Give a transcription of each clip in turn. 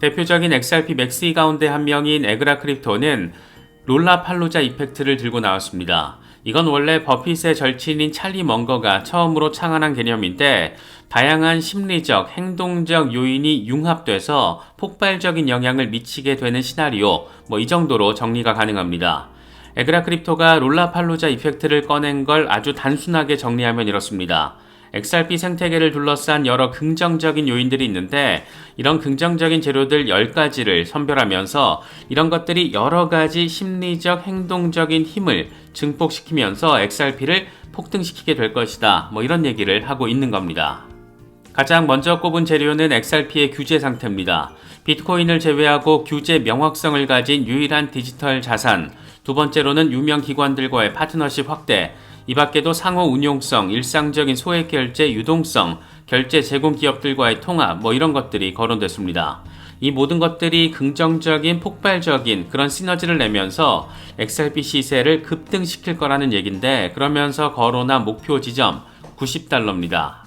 대표적인 XRP 맥스이 가운데 한 명인 에그라 크립토는 롤라팔로자 이펙트를 들고 나왔습니다. 이건 원래 버핏의 절친인 찰리 먼거가 처음으로 창안한 개념인데 다양한 심리적, 행동적 요인이 융합돼서 폭발적인 영향을 미치게 되는 시나리오, 이 정도로 정리가 가능합니다. 에그라 크립토가 롤라팔로자 이펙트를 꺼낸 걸 아주 단순하게 정리하면 이렇습니다. XRP 생태계를 둘러싼 여러 긍정적인 요인들이 있는데 이런 긍정적인 재료들 10가지를 선별하면서 이런 것들이 여러 가지 심리적, 행동적인 힘을 증폭시키면서 XRP를 폭등시키게 될 것이다. 이런 얘기를 하고 있는 겁니다. 가장 먼저 꼽은 재료는 XRP의 규제 상태입니다. 비트코인을 제외하고 규제 명확성을 가진 유일한 디지털 자산, 두 번째로는 유명 기관들과의 파트너십 확대, 이 밖에도 상호 운용성, 일상적인 소액 결제 유동성, 결제 제공 기업들과의 통합, 이런 것들이 거론됐습니다. 이 모든 것들이 긍정적인, 폭발적인 그런 시너지를 내면서 XRP 시세를 급등시킬 거라는 얘긴데 그러면서 거론한 목표 지점 90달러입니다.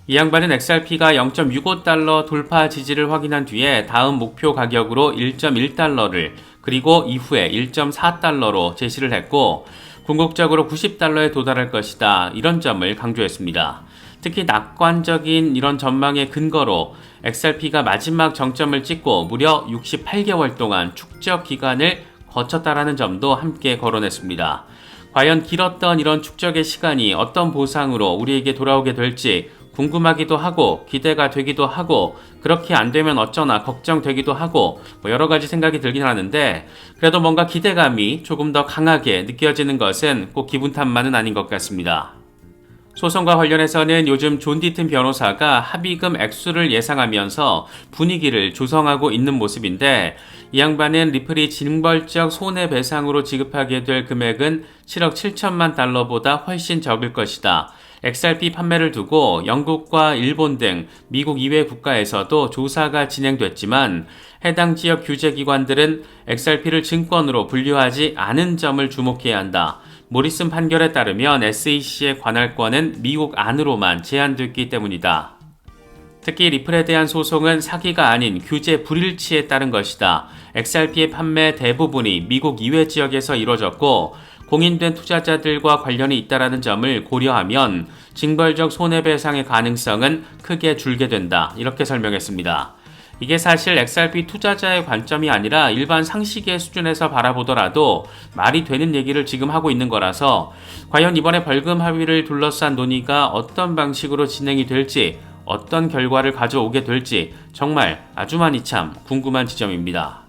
이 양반은 XRP가 0.65달러 돌파 지지를 확인한 뒤에 다음 목표 가격으로 1.1달러를 그리고 이후에 1.4달러로 제시를 했고 궁극적으로 90달러에 도달할 것이다. 이런 점을 강조했습니다. 특히 낙관적인 이런 전망의 근거로 XRP가 마지막 정점을 찍고 무려 68개월 동안 축적 기간을 거쳤다라는 점도 함께 거론했습니다. 과연 길었던 이런 축적의 시간이 어떤 보상으로 우리에게 돌아오게 될지 궁금하기도 하고 기대가 되기도 하고 그렇게 안 되면 어쩌나 걱정되기도 하고 여러 가지 생각이 들긴 하는데 그래도 뭔가 기대감이 조금 더 강하게 느껴지는 것은 꼭 기분 탓만은 아닌 것 같습니다. 소송과 관련해서는 요즘 존 디튼 변호사가 합의금 액수를 예상하면서 분위기를 조성하고 있는 모습인데 이 양반은 리플이 징벌적 손해배상으로 지급하게 될 금액은 7억 7천만 달러보다 훨씬 적을 것이다. XRP 판매를 두고 영국과 일본 등 미국 이외 국가에서도 조사가 진행됐지만 해당 지역 규제기관들은 XRP를 증권으로 분류하지 않은 점을 주목해야 한다. 모리슨 판결에 따르면 SEC의 관할권은 미국 안으로만 제한됐기 때문이다. 특히 리플에 대한 소송은 사기가 아닌 규제 불일치에 따른 것이다. XRP의 판매 대부분이 미국 이외 지역에서 이루어졌고 공인된 투자자들과 관련이 있다는 점을 고려하면 징벌적 손해배상의 가능성은 크게 줄게 된다. 이렇게 설명했습니다. 이게 사실 XRP 투자자의 관점이 아니라 일반 상식의 수준에서 바라보더라도 말이 되는 얘기를 지금 하고 있는 거라서 과연 이번에 벌금 합의를 둘러싼 논의가 어떤 방식으로 진행이 될지 어떤 결과를 가져오게 될지 정말 아주 많이 참 궁금한 지점입니다.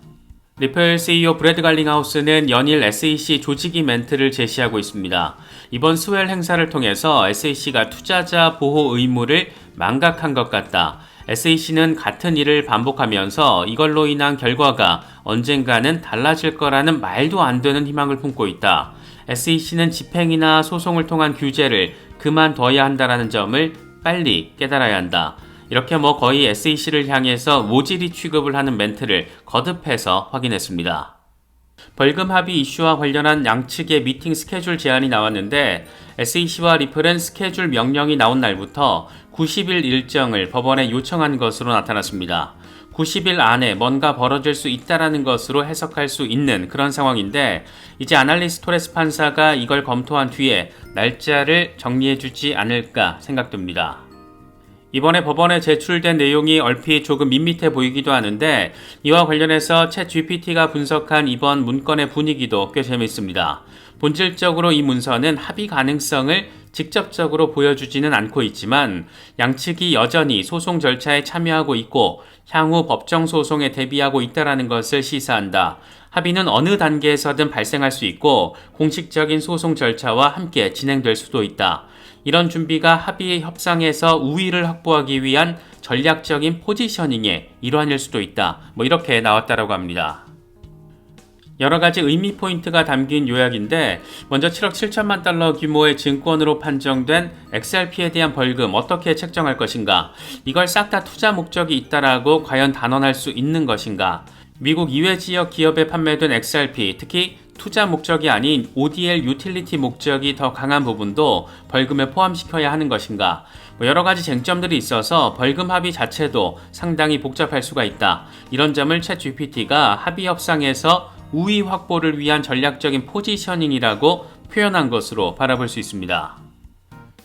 리플 CEO 브래드 갈링하우스는 연일 SEC 조직이 멘트를 제시하고 있습니다. 이번 스웰 행사를 통해서 SEC가 투자자 보호 의무를 망각한 것 같다. SEC는 같은 일을 반복하면서 이걸로 인한 결과가 언젠가는 달라질 거라는 말도 안 되는 희망을 품고 있다. SEC는 집행이나 소송을 통한 규제를 그만둬야 한다는 점을 빨리 깨달아야 한다. 이렇게 거의 SEC를 향해서 모질이 취급을 하는 멘트를 거듭해서 확인했습니다. 벌금 합의 이슈와 관련한 양측의 미팅 스케줄 제안이 나왔는데 SEC와 리플은 스케줄 명령이 나온 날부터 90일 일정을 법원에 요청한 것으로 나타났습니다. 90일 안에 뭔가 벌어질 수 있다라는 것으로 해석할 수 있는 그런 상황인데 이제 아날리스 토레스 판사가 이걸 검토한 뒤에 날짜를 정리해주지 않을까 생각됩니다. 이번에 법원에 제출된 내용이 얼핏 조금 밋밋해 보이기도 하는데 이와 관련해서 챗 GPT가 분석한 이번 문건의 분위기도 꽤 재밌습니다. 본질적으로 이 문서는 합의 가능성을 직접적으로 보여주지는 않고 있지만 양측이 여전히 소송 절차에 참여하고 있고 향후 법정 소송에 대비하고 있다는 것을 시사한다. 합의는 어느 단계에서든 발생할 수 있고 공식적인 소송 절차와 함께 진행될 수도 있다. 이런 준비가 합의 협상에서 우위를 확보하기 위한 전략적인 포지셔닝의 일환일 수도 있다. 이렇게 나왔다라고 합니다. 여러 가지 의미 포인트가 담긴 요약인데 먼저 7억 7천만 달러 규모의 증권으로 판정된 XRP에 대한 벌금 어떻게 책정할 것인가? 이걸 싹 다 투자 목적이 있다라고 과연 단언할 수 있는 것인가? 미국 이외 지역 기업에 판매된 XRP, 특히 투자 목적이 아닌 ODL 유틸리티 목적이 더 강한 부분도 벌금에 포함시켜야 하는 것인가? 여러 가지 쟁점들이 있어서 벌금 합의 자체도 상당히 복잡할 수가 있다. 이런 점을 챗GPT가 합의 협상에서 우위 확보를 위한 전략적인 포지셔닝이라고 표현한 것으로 바라볼 수 있습니다.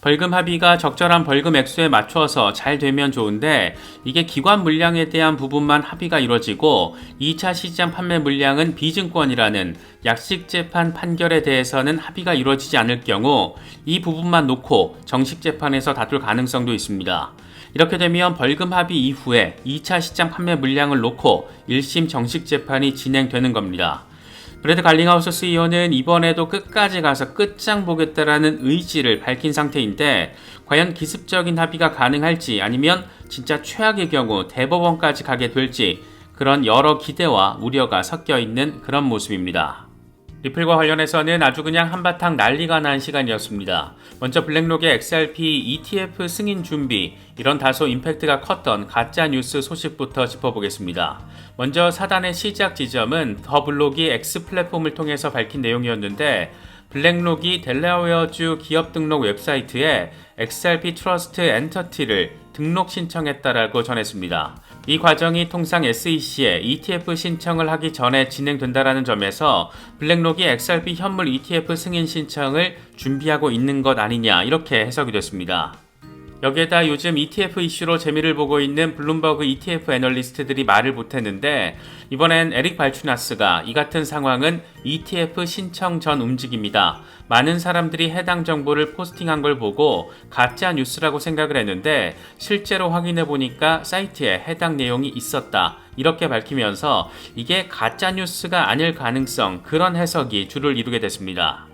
벌금 합의가 적절한 벌금 액수에 맞춰서 잘 되면 좋은데 이게 기관 물량에 대한 부분만 합의가 이루어지고 2차 시장 판매 물량은 비증권이라는 약식 재판 판결에 대해서는 합의가 이루어지지 않을 경우 이 부분만 놓고 정식 재판에서 다툴 가능성도 있습니다. 이렇게 되면 벌금 합의 이후에 2차 시장 판매 물량을 놓고 1심 정식 재판이 진행되는 겁니다. 브래드 갈링하우스 CEO는 이번에도 끝까지 가서 끝장 보겠다라는 의지를 밝힌 상태인데 과연 기습적인 합의가 가능할지 아니면 진짜 최악의 경우 대법원까지 가게 될지 그런 여러 기대와 우려가 섞여 있는 그런 모습입니다. 리플과 관련해서는 아주 그냥 한바탕 난리가 난 시간이었습니다. 먼저 블랙록의 XRP ETF 승인 준비, 이런 다소 임팩트가 컸던 가짜 뉴스 소식부터 짚어보겠습니다. 먼저 사단의 시작 지점은 더 블록이 X 플랫폼을 통해서 밝힌 내용이었는데 블랙록이 델라웨어주 기업 등록 웹사이트에 XRP 트러스트 엔터티를 등록 신청했다라고 전했습니다. 이 과정이 통상 SEC에 ETF 신청을 하기 전에 진행된다라는 점에서 블랙록이 XRP 현물 ETF 승인 신청을 준비하고 있는 것 아니냐 이렇게 해석이 됐습니다. 여기에다 요즘 ETF 이슈로 재미를 보고 있는 블룸버그 ETF 애널리스트들이 말을 못했는데 이번엔 에릭 발추나스가 이 같은 상황은 ETF 신청 전 움직임이다. 많은 사람들이 해당 정보를 포스팅한 걸 보고 가짜 뉴스라고 생각을 했는데 실제로 확인해 보니까 사이트에 해당 내용이 있었다. 이렇게 밝히면서 이게 가짜 뉴스가 아닐 가능성, 그런 해석이 주를 이루게 됐습니다.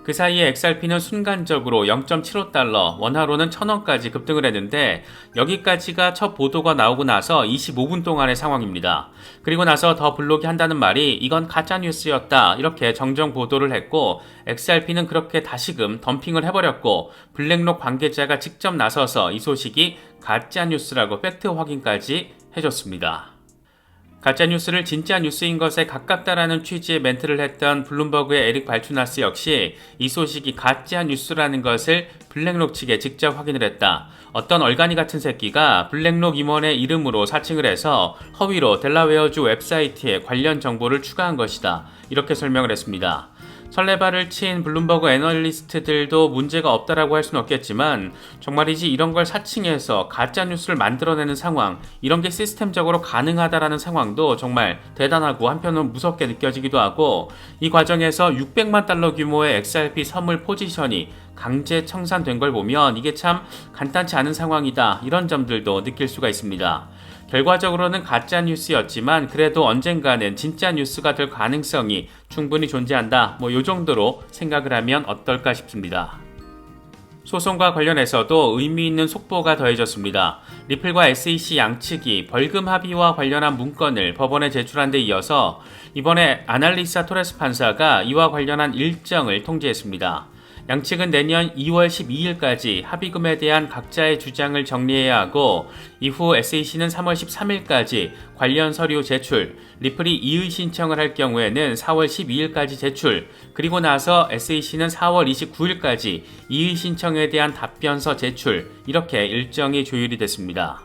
그 사이에 XRP는 순간적으로 0.75달러, 원화로는 1,000원까지 급등을 했는데 여기까지가 첫 보도가 나오고 나서 25분 동안의 상황입니다. 그리고 나서 더 블록이 한다는 말이 이건 가짜뉴스였다 이렇게 정정 보도를 했고 XRP는 그렇게 다시금 덤핑을 해버렸고 블랙록 관계자가 직접 나서서 이 소식이 가짜뉴스라고 팩트 확인까지 해줬습니다. 가짜뉴스를 진짜 뉴스인 것에 가깝다라는 취지의 멘트를 했던 블룸버그의 에릭 발추나스 역시 이 소식이 가짜뉴스라는 것을 블랙록 측에 직접 확인을 했다. 어떤 얼간이 같은 새끼가 블랙록 임원의 이름으로 사칭을 해서 허위로 델라웨어주 웹사이트에 관련 정보를 추가한 것이다. 이렇게 설명을 했습니다. 설레발을 친 블룸버그 애널리스트들도 문제가 없다라고 할 수는 없겠지만 정말이지 이런 걸 사칭해서 가짜뉴스를 만들어내는 상황, 이런 게 시스템적으로 가능하다라는 상황도 정말 대단하고 한편으로는 무섭게 느껴지기도 하고 이 과정에서 600만 달러 규모의 XRP 선물 포지션이 강제 청산된 걸 보면 이게 참 간단치 않은 상황이다, 이런 점들도 느낄 수가 있습니다. 결과적으로는 가짜 뉴스였지만 그래도 언젠가는 진짜 뉴스가 될 가능성이 충분히 존재한다. 요 정도로 생각을 하면 어떨까 싶습니다. 소송과 관련해서도 의미 있는 속보가 더해졌습니다. 리플과 SEC 양측이 벌금 합의와 관련한 문건을 법원에 제출한 데 이어서 이번에 아날리사 토레스 판사가 이와 관련한 일정을 통지했습니다. 양측은 내년 2월 12일까지 합의금에 대한 각자의 주장을 정리해야 하고 이후 SEC는 3월 13일까지 관련 서류 제출, 리플이 이의 신청을 할 경우에는 4월 12일까지 제출, 그리고 나서 SEC는 4월 29일까지 이의 신청에 대한 답변서 제출, 이렇게 일정이 조율이 됐습니다.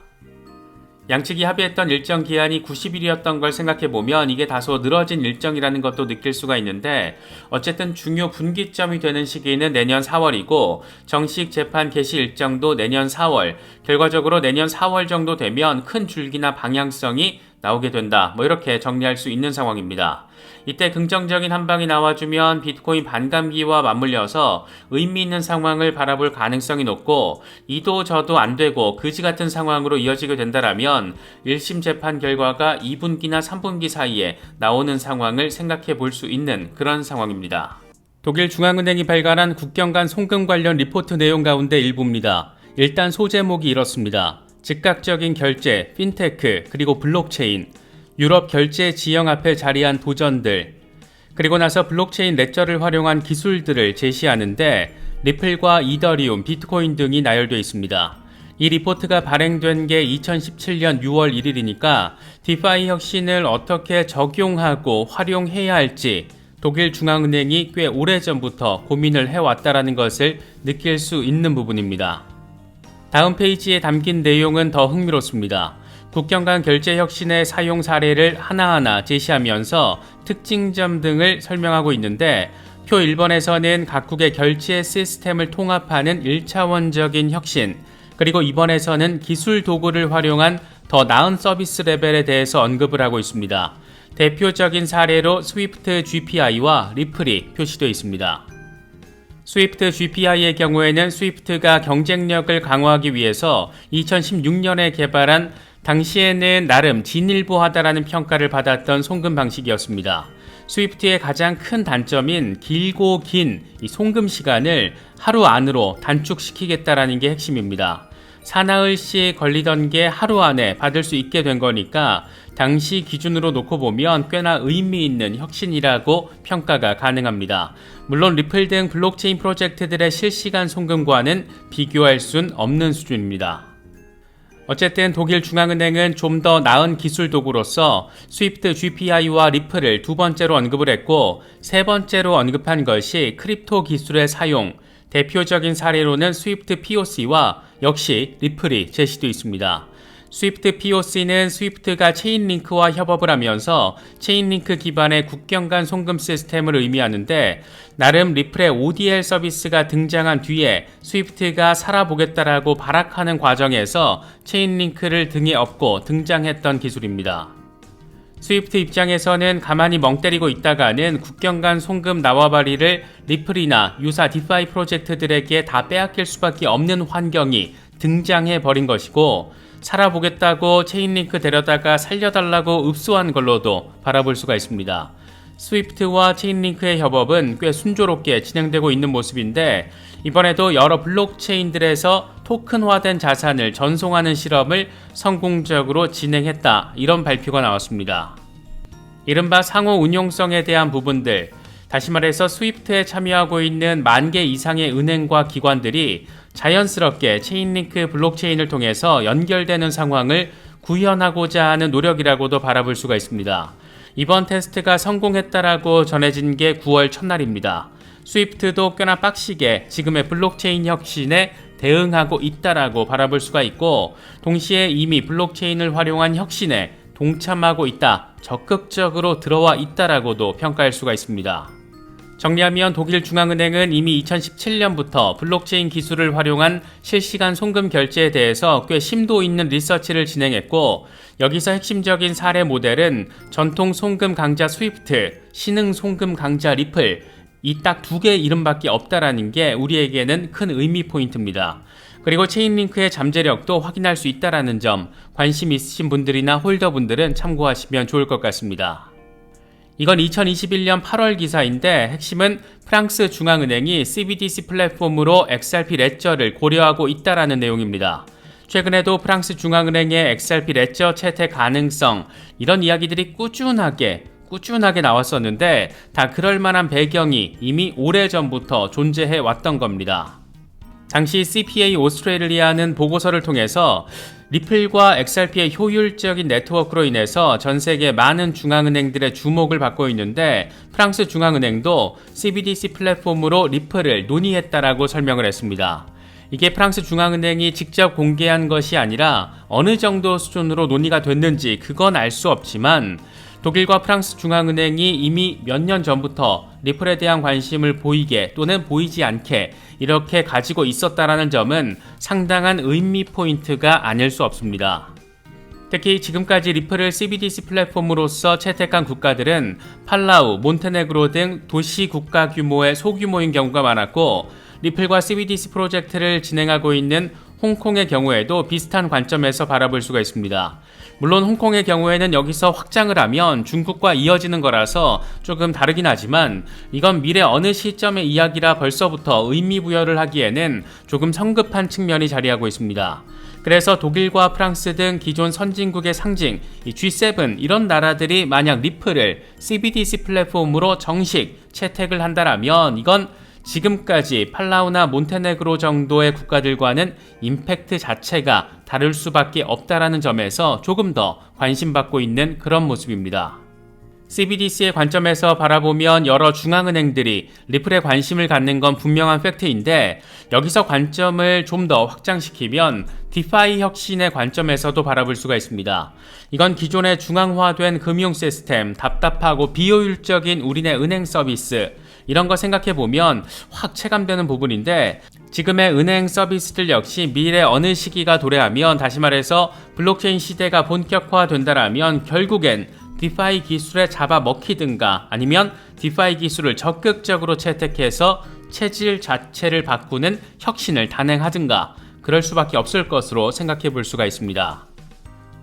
양측이 합의했던 일정 기한이 90일이었던 걸 생각해보면 이게 다소 늘어진 일정이라는 것도 느낄 수가 있는데 어쨌든 중요 분기점이 되는 시기는 내년 4월이고 정식 재판 개시 일정도 내년 4월, 결과적으로 내년 4월 정도 되면 큰 줄기나 방향성이 나오게 된다. 이렇게 정리할 수 있는 상황입니다. 이때 긍정적인 한방이 나와주면 비트코인 반감기와 맞물려서 의미 있는 상황을 바라볼 가능성이 높고 이도 저도 안 되고 그지 같은 상황으로 이어지게 된다라면 1심 재판 결과가 2분기나 3분기 사이에 나오는 상황을 생각해 볼 수 있는 그런 상황입니다. 독일 중앙은행이 발간한 국경 간 송금 관련 리포트 내용 가운데 일부입니다. 일단 소제목이 이렇습니다. 즉각적인 결제, 핀테크, 그리고 블록체인, 유럽 결제 지형 앞에 자리한 도전들, 그리고 나서 블록체인 레저를 활용한 기술들을 제시하는데 리플과 이더리움, 비트코인 등이 나열되어 있습니다. 이 리포트가 발행된 게 2017년 6월 1일이니까 디파이 혁신을 어떻게 적용하고 활용해야 할지 독일 중앙은행이 꽤 오래전부터 고민을 해왔다라는 것을 느낄 수 있는 부분입니다. 다음 페이지에 담긴 내용은 더 흥미롭습니다. 국경 간 결제 혁신의 사용 사례를 하나하나 제시하면서 특징점 등을 설명하고 있는데, 표 1번에서는 각국의 결제 시스템을 통합하는 1차원적인 혁신, 그리고 2번에서는 기술 도구를 활용한 더 나은 서비스 레벨에 대해서 언급을 하고 있습니다. 대표적인 사례로 스위프트 GPI와 리플이 표시되어 있습니다. 스위프트 GPI의 경우에는 스위프트가 경쟁력을 강화하기 위해서 2016년에 개발한, 당시에는 나름 진일보하다라는 평가를 받았던 송금 방식이었습니다. 스위프트의 가장 큰 단점인 길고 긴 이 송금 시간을 하루 안으로 단축시키겠다라는 게 핵심입니다. 사나흘씩 걸리던 게 하루 안에 받을 수 있게 된 거니까 당시 기준으로 놓고 보면 꽤나 의미 있는 혁신이라고 평가가 가능합니다. 물론 리플 등 블록체인 프로젝트들의 실시간 송금과는 비교할 순 없는 수준입니다. 어쨌든 독일 중앙은행은 좀 더 나은 기술 도구로서 스위프트 GPI와 리플을 두 번째로 언급을 했고, 세 번째로 언급한 것이 크립토 기술의 사용, 대표적인 사례로는 스위프트 POC와 역시 리플이 제시되어 있습니다. 스위프트 POC는 스위프트가 체인링크와 협업을 하면서 체인링크 기반의 국경 간 송금 시스템을 의미하는데, 나름 리플의 ODL 서비스가 등장한 뒤에 스위프트가 살아보겠다라고 발악하는 과정에서 체인링크를 등에 업고 등장했던 기술입니다. 스위프트 입장에서는 가만히 멍 때리고 있다가는 국경 간 송금 나와바리를 리플이나 유사 디파이 프로젝트들에게 다 빼앗길 수밖에 없는 환경이 등장해 버린 것이고, 살아보겠다고 체인링크 데려다가 살려달라고 읍소한 걸로도 바라볼 수가 있습니다. 스위프트와 체인링크의 협업은 꽤 순조롭게 진행되고 있는 모습인데, 이번에도 여러 블록체인들에서 토큰화된 자산을 전송하는 실험을 성공적으로 진행했다, 이런 발표가 나왔습니다. 이른바 상호 운용성에 대한 부분들, 다시 말해서 스위프트에 참여하고 있는 10,000개 이상의 은행과 기관들이 자연스럽게 체인링크 블록체인을 통해서 연결되는 상황을 구현하고자 하는 노력이라고도 바라볼 수가 있습니다. 이번 테스트가 성공했다라고 전해진 게 9월 첫날입니다. 스위프트도 꽤나 빡시게 지금의 블록체인 혁신에 대응하고 있다라고 바라볼 수가 있고, 동시에 이미 블록체인을 활용한 혁신에 동참하고 있다, 적극적으로 들어와 있다라고도 평가할 수가 있습니다. 정리하면 독일 중앙은행은 이미 2017년부터 블록체인 기술을 활용한 실시간 송금 결제에 대해서 꽤 심도 있는 리서치를 진행했고, 여기서 핵심적인 사례 모델은 전통 송금 강자 스위프트, 신흥 송금 강자 리플, 이 딱 두 개의 이름밖에 없다라는 게 우리에게는 큰 의미 포인트입니다. 그리고 체인링크의 잠재력도 확인할 수 있다라는 점, 관심 있으신 분들이나 홀더분들은 참고하시면 좋을 것 같습니다. 이건 2021년 8월 기사인데, 핵심은 프랑스 중앙은행이 CBDC 플랫폼으로 XRP 레저를 고려하고 있다라는 내용입니다. 최근에도 프랑스 중앙은행의 XRP 레저 채택 가능성, 이런 이야기들이 꾸준하게 나왔었는데, 다 그럴 만한 배경이 이미 오래전부터 존재해 왔던 겁니다. 당시 CPA 오스트레일리아는 보고서를 통해서 리플과 XRP의 효율적인 네트워크로 인해서 전 세계 많은 중앙은행들의 주목을 받고 있는데, 프랑스 중앙은행도 CBDC 플랫폼으로 리플을 논의했다라고 설명을 했습니다. 이게 프랑스 중앙은행이 직접 공개한 것이 아니라 어느 정도 수준으로 논의가 됐는지 그건 알 수 없지만, 독일과 프랑스 중앙은행이 이미 몇 년 전부터 리플에 대한 관심을 보이게 또는 보이지 않게 이렇게 가지고 있었다라는 점은 상당한 의미 포인트가 아닐 수 없습니다. 특히 지금까지 리플을 CBDC 플랫폼으로서 채택한 국가들은 팔라우, 몬테네그로 등 도시 국가 규모의 소규모인 경우가 많았고, 리플과 CBDC 프로젝트를 진행하고 있는 홍콩의 경우에도 비슷한 관점에서 바라볼 수가 있습니다. 물론 홍콩의 경우에는 여기서 확장을 하면 중국과 이어지는 거라서 조금 다르긴 하지만, 이건 미래 어느 시점의 이야기라 벌써부터 의미부여를 하기에는 조금 성급한 측면이 자리하고 있습니다. 그래서 독일과 프랑스 등 기존 선진국의 상징, 이 G7 이런 나라들이 만약 리플을 CBDC 플랫폼으로 정식 채택을 한다라면, 이건 지금까지 팔라우나 몬테네그로 정도의 국가들과는 임팩트 자체가 다를 수밖에 없다라는 점에서 조금 더 관심받고 있는 그런 모습입니다. CBDC의 관점에서 바라보면 여러 중앙은행들이 리플에 관심을 갖는 건 분명한 팩트인데 여기서 관점을 좀 더 확장시키면 디파이 혁신의 관점에서도 바라볼 수가 있습니다. 이건 기존의 중앙화된 금융 시스템, 답답하고 비효율적인 우리네 은행 서비스 이런 거 생각해보면 확 체감되는 부분인데 지금의 은행 서비스들 역시 미래 어느 시기가 도래하면 다시 말해서 블록체인 시대가 본격화된다라면 결국엔 디파이 기술에 잡아먹히든가 아니면 디파이 기술을 적극적으로 채택해서 체질 자체를 바꾸는 혁신을 단행하든가 그럴 수밖에 없을 것으로 생각해 볼 수가 있습니다.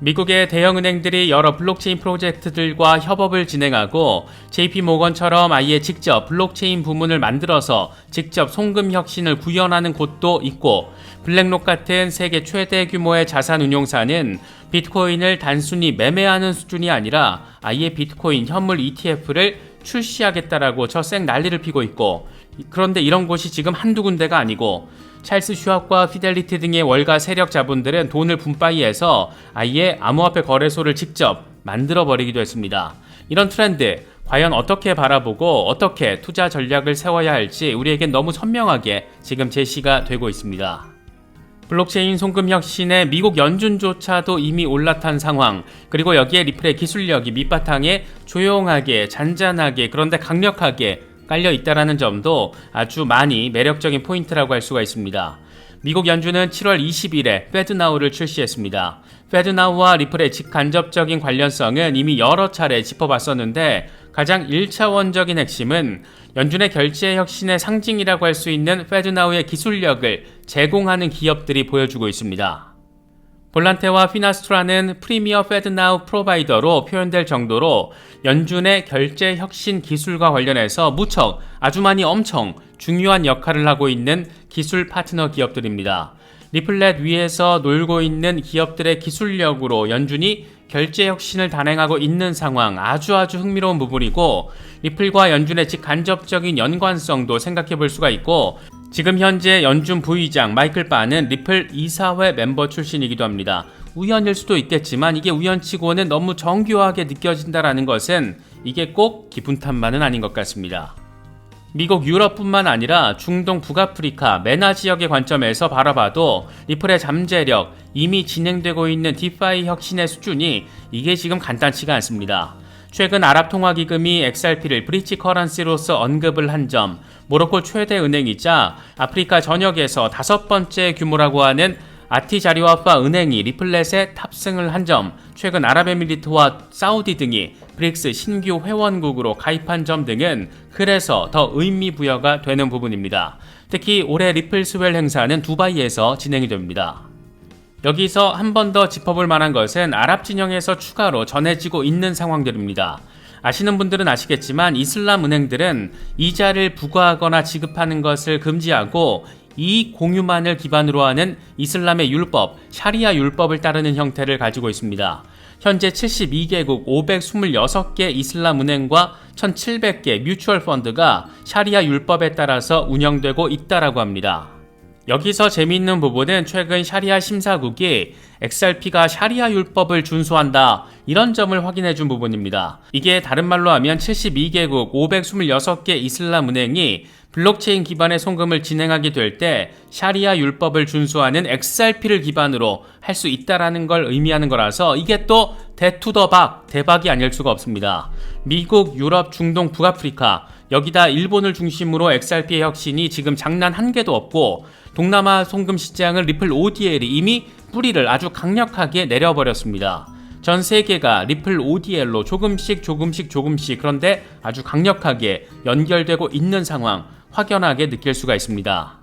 미국의 대형은행들이 여러 블록체인 프로젝트들과 협업을 진행하고 JP모건처럼 아예 직접 블록체인 부문을 만들어서 직접 송금 혁신을 구현하는 곳도 있고 블랙록 같은 세계 최대 규모의 자산 운용사는 비트코인을 단순히 매매하는 수준이 아니라 아예 비트코인 현물 ETF를 출시하겠다라고 저 난리를 피고 있고 그런데 이런 곳이 지금 한두 군데가 아니고 찰스 슈왑과 피델리티 등의 월가 세력 자본들은 돈을 분바이해서 아예 암호화폐 거래소를 직접 만들어버리기도 했습니다. 이런 트렌드 과연 어떻게 바라보고 어떻게 투자 전략을 세워야 할지 우리에겐 너무 선명하게 지금 제시가 되고 있습니다. 블록체인 송금 혁신에 미국 연준조차도 이미 올라탄 상황 그리고 여기에 리플의 기술력이 밑바탕에 조용하게 잔잔하게 그런데 강력하게 깔려 있다라는 점도 아주 많이 매력적인 포인트라고 할 수가 있습니다. 미국 연준은 7월 20일에 페드나우를 출시했습니다. 페드나우와 리플의 직간접적인 관련성은 이미 여러 차례 짚어봤었는데 가장 1차원적인 핵심은 연준의 결제 혁신의 상징이라고 할 수 있는 페드나우의 기술력을 제공하는 기업들이 보여주고 있습니다. 볼란테와 피나스트라는 프리미어 페드나우 프로바이더로 표현될 정도로 연준의 결제 혁신 기술과 관련해서 무척 아주 많이 엄청 중요한 역할을 하고 있는 기술 파트너 기업들입니다. 리플렛 위에서 놀고 있는 기업들의 기술력으로 연준이 결제 혁신을 단행하고 있는 상황 아주 흥미로운 부분이고 리플과 연준의 직간접적인 연관성도 생각해 볼 수가 있고 지금 현재 연준 부의장 마이클 바는 리플 이사회 멤버 출신이기도 합니다. 우연일 수도 있겠지만 이게 우연치고는 너무 정교하게 느껴진다라는 것은 이게 꼭 기분 탓만은 아닌 것 같습니다. 미국 유럽뿐만 아니라 중동 북아프리카 메나 지역의 관점에서 바라봐도 리플의 잠재력 이미 진행되고 있는 디파이 혁신의 수준이 이게 지금 간단치가 않습니다. 최근 아랍통화기금이 XRP를 브릿지 커런시로서 언급을 한 점, 모로코 최대 은행이자 아프리카 전역에서 5번째 규모라고 하는 아티자리와파 은행이 리플렛에 탑승을 한 점, 최근 아랍에미리트와 사우디 등이 브릭스 신규 회원국으로 가입한 점 등은 그래서 더 의미 부여가 되는 부분입니다. 특히 올해 리플 스웰 행사는 두바이에서 진행이 됩니다. 여기서 한 번 더 짚어볼 만한 것은 아랍 진영에서 추가로 전해지고 있는 상황들입니다. 아시는 분들은 아시겠지만 이슬람 은행들은 이자를 부과하거나 지급하는 것을 금지하고 이익 공유만을 기반으로 하는 이슬람의 율법, 샤리아 율법을 따르는 형태를 가지고 있습니다. 현재 72개국 526개 이슬람 은행과 1700개 뮤추얼 펀드가 샤리아 율법에 따라서 운영되고 있다라고 합니다. 여기서 재미있는 부분은 최근 샤리아 심사국이 XRP가 샤리아 율법을 준수한다 이런 점을 확인해 준 부분입니다. 이게 다른 말로 하면 72개국 526개 이슬람 은행이 블록체인 기반의 송금을 진행하게 될 때 샤리아 율법을 준수하는 XRP를 기반으로 할 수 있다라는 걸 의미하는 거라서 이게 또 대투더박 대박이 아닐 수가 없습니다. 미국, 유럽, 중동, 북아프리카 여기다 일본을 중심으로 XRP의 혁신이 지금 장난 한 개도 없고 동남아 송금 시장을 리플 ODL이 이미 뿌리를 아주 강력하게 내려버렸습니다. 전 세계가 리플 ODL로 조금씩 그런데 아주 강력하게 연결되고 있는 상황 확연하게 느낄 수가 있습니다.